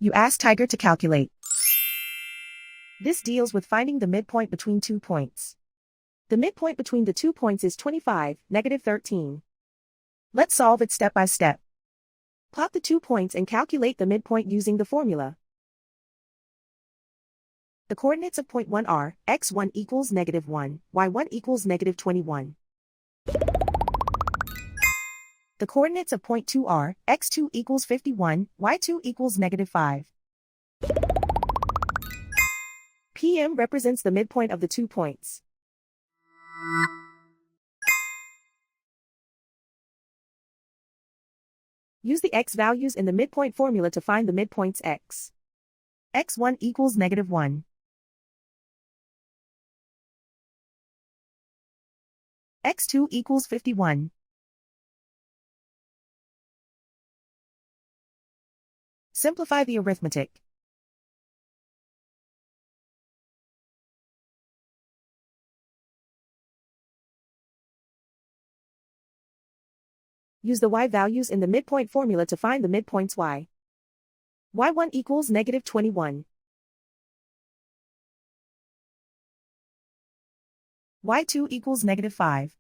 You ask Tiger to calculate. This deals with finding the midpoint between 2 points. The midpoint between the 2 points is 25, -13. Let's solve it step by step. Plot the 2 points and calculate the midpoint using the formula. The coordinates of point 1 are, x1 equals -1, y1 equals -21. The coordinates of point 2 are, x2 equals 51, y2 equals -5. PM represents the midpoint of the 2 points. Use the x values in the midpoint formula to find the midpoints x. x1 equals -1. x2 equals 51. Simplify the arithmetic. Use the y values in the midpoint formula to find the midpoints y. y1 equals -21. y2 equals -5.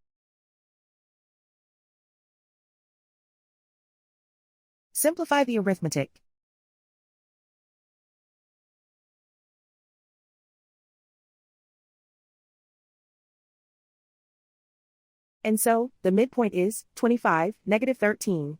Simplify the arithmetic. And so, the midpoint is 25, -13.